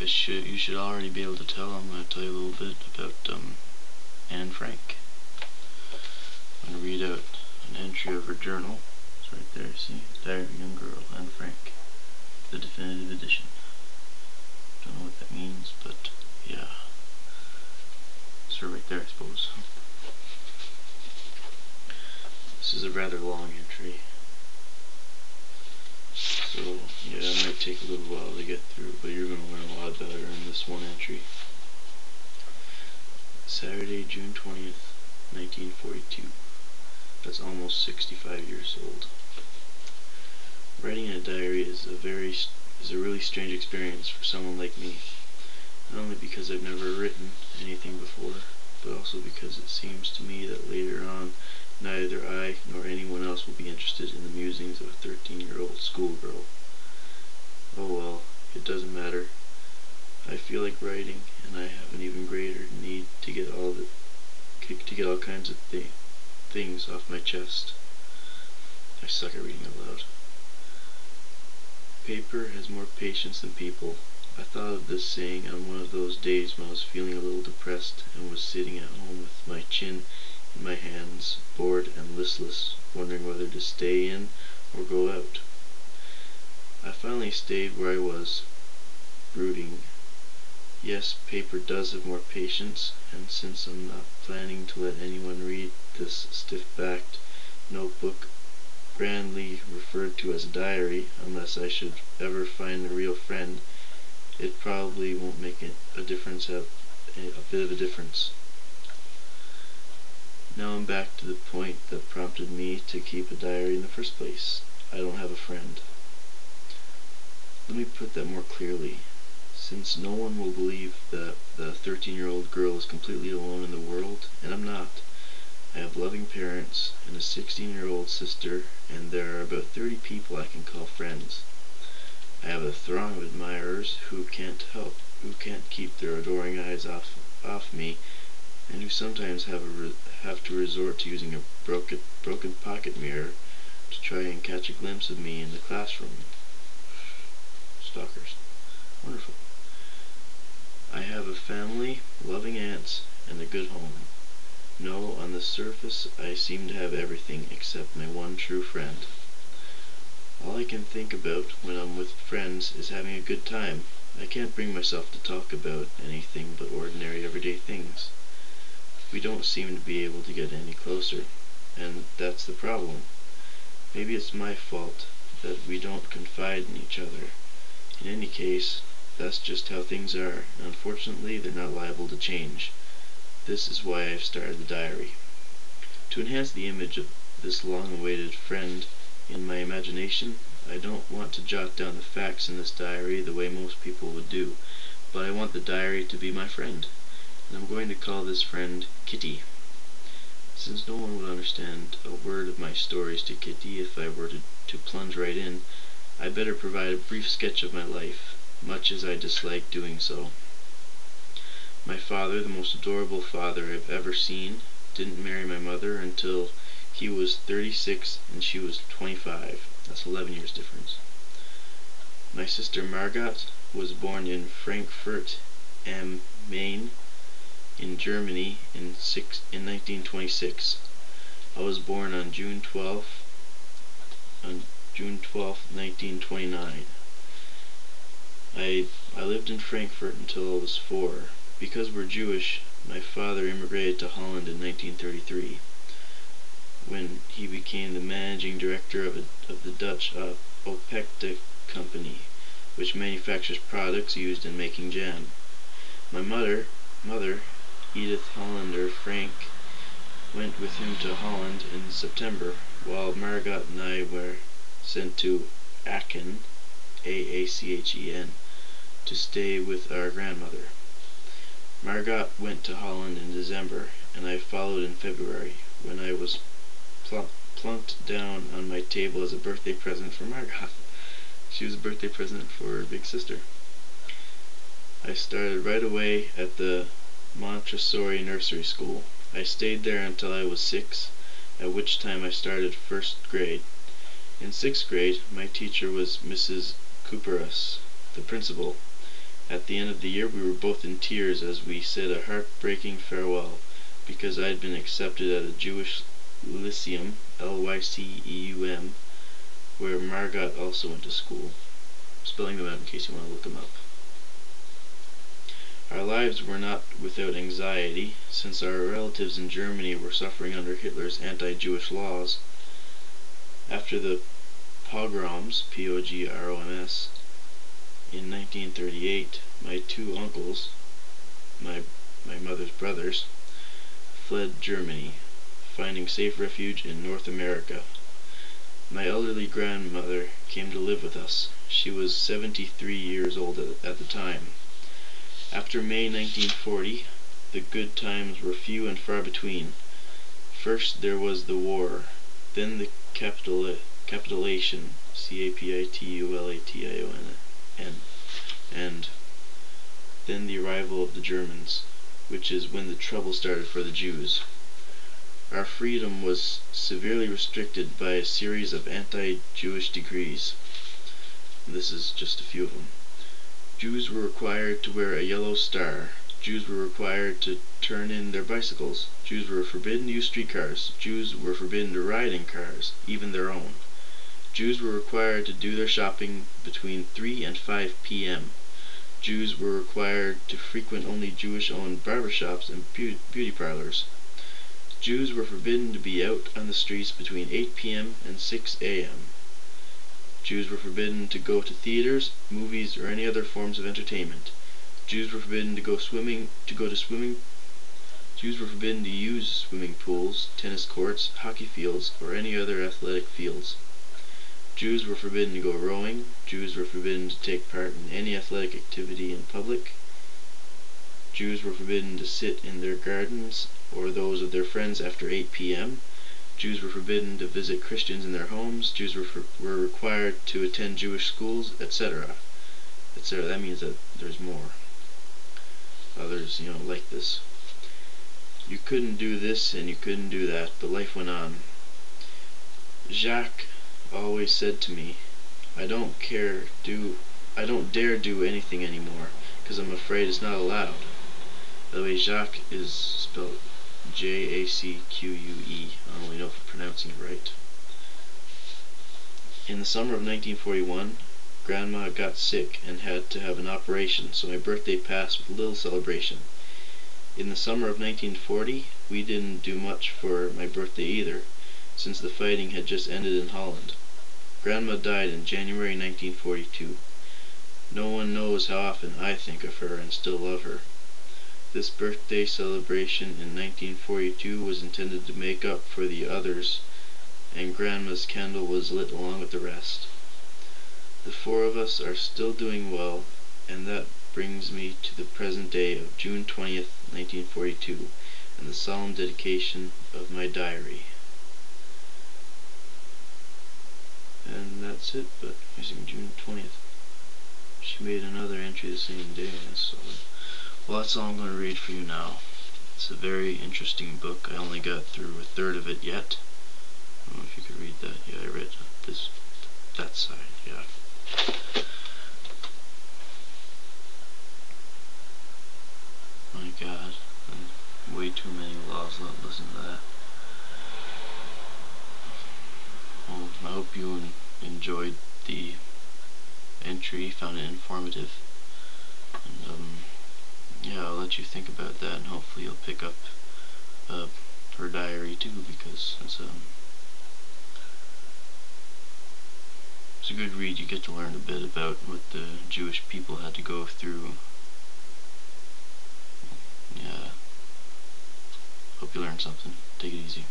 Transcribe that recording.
You should already be able to tell. I'm going to tell you a little bit about H.Frank. I'm going to read out an entry of her journal. It's right there, see? Diary of a Young Girl, H.Frank. The definitive edition. Don't know what that means, but yeah. It's her right there, I suppose. This is a rather long entry. So, yeah, it might take a little while to get through, but you're going to learn a lot better in this one entry. Saturday, June 20th, 1942. That's almost 65 years old. Writing in a diary is a really strange experience for someone like me. Not only because I've never written anything before, but also because it seems to me that later on neither I nor anyone else will be interested in the musings of a 13-year-old schoolgirl. Oh well, it doesn't matter. I feel like writing, and I have an even greater need to get all kinds of things off my chest. I suck at reading out loud. Paper has more patience than people. I thought of this saying on one of those days when I was feeling a little depressed and was sitting at home with my chin in my hands, bored and listless, wondering whether to stay in or go out. I finally stayed where I was, brooding. Yes, paper does have more patience, and since I'm not planning to let anyone read this stiff-backed notebook, grandly referred to as a diary, unless I should ever find a real friend, it probably won't make a difference, a bit of a difference. Now I'm back to the point that prompted me to keep a diary in the first place. I don't have a friend. Let me put that more clearly. Since no one will believe that the 13-year-old girl is completely alone in the world, and I'm not. I have loving parents and a 16-year-old sister, and there are about 30 people I can call friends. I have a throng of admirers who can't keep their adoring eyes off me, and who sometimes have to resort to using a broken pocket mirror to try and catch a glimpse of me in the classroom. Stalkers. Wonderful. I have a family, loving aunts, and a good home. No, on the surface I seem to have everything except my one true friend. All I can think about when I'm with friends is having a good time. I can't bring myself to talk about anything but ordinary everyday things. We don't seem to be able to get any closer, and that's the problem. Maybe it's my fault that we don't confide in each other. In any case, that's just how things are, and unfortunately they're not liable to change. This is why I've started the diary. To enhance the image of this long-awaited friend in my imagination, I don't want to jot down the facts in this diary the way most people would do, but I want the diary to be my friend, and I'm going to call this friend Kitty. Since no one would understand a word of my stories to Kitty if I were to plunge right in, I better provide a brief sketch of my life, much as I dislike doing so. My father, the most adorable father I've ever seen, didn't marry my mother until he was 36 and she was 25. That's 11 years difference. My sister Margot was born in Frankfurt am Main in Germany in 1926. I was born on June 12th, 1929. I lived in Frankfurt until I was 4. Because we're Jewish, my father immigrated to Holland in 1933, when he became the managing director of the Dutch Opekte company, which manufactures products used in making jam. My mother, Edith Hollander Frank, went with him to Holland in September, while Margot and I were sent to Aachen, Aachen, to stay with our grandmother. Margot went to Holland in December, and I followed in February, when I was plunked down on my table as a birthday present for Margot. She was a birthday present for her big sister. I started right away at the Montessori nursery school. I stayed there until I was 6, at which time I started first grade. In 6th grade, my teacher was Mrs. Cooperus, the principal, At the end of the year we were both in tears as we said a heartbreaking farewell, because I had been accepted at a Jewish lyceum, Lyceum, where Margot also went to school. I'm spelling them out in case you want to look them up. Our lives were not without anxiety, since our relatives in Germany were suffering under Hitler's anti-Jewish laws. After the pogroms, P-O-G-R-O-M-S, in 1938, my two uncles, my mother's brothers, fled Germany, finding safe refuge in North America. My elderly grandmother came to live with us. She was 73 years old at the time. After May 1940, the good times were few and far between. First there was the war, then the capitulation, C-A-P-I-T-U-L-A-T-I-O-N, and then the arrival of the Germans, which is when the trouble started for the Jews. Our freedom was severely restricted by a series of anti-Jewish decrees. This is just a few of them. Jews were required to wear a yellow star. Jews were required to turn in their bicycles. Jews were forbidden to use streetcars. Jews were forbidden to ride in cars, even their own. Jews were required to do their shopping between 3 and 5 p.m. Jews were required to frequent only Jewish-owned barbershops and beauty parlors. Jews were forbidden to be out on the streets between 8 p.m. and 6 a.m. Jews were forbidden to go to theaters, movies, or any other forms of entertainment. Jews were forbidden to Jews were forbidden to use swimming pools, tennis courts, hockey fields, or any other athletic fields. Jews were forbidden to go rowing. Jews were forbidden to take part in any athletic activity in public. Jews were forbidden to sit in their gardens or those of their friends after 8 p.m. Jews were forbidden to visit Christians in their homes. Jews were required to attend Jewish schools, etc. etc. That means that there's more. Others, like this. You couldn't do this and you couldn't do that, but life went on. Jacques always said to me, I don't dare do anything anymore, because I'm afraid it's not allowed. By the way, Jacques is spelled J-A-C-Q-U-E. I don't really know if I'm pronouncing it right. In the summer of 1941, Grandma got sick and had to have an operation, so my birthday passed with little celebration. In the summer of 1940, we didn't do much for my birthday either, since the fighting had just ended in Holland. Grandma died in January 1942. No one knows how often I think of her and still love her. This birthday celebration in 1942 was intended to make up for the others, and Grandma's candle was lit along with the rest. The four of us are still doing well, and that brings me to the present day of June 20th, 1942, and the solemn dedication of my diary. And that's it, but using June 20th. She made another entry the same day, so well, that's all I'm going to read for you now. It's a very interesting book. I only got through a third of it yet. I don't know if you could read that. Yeah, I read that side, yeah. My God, way too many laws. Listen to that. Well, I hope you enjoyed the entry, found it informative, and yeah, I'll let you think about that, and hopefully you'll pick up her diary too, because it's a good read. You get to learn a bit about what the Jewish people had to go through. Yeah, hope you learned something. Take it easy.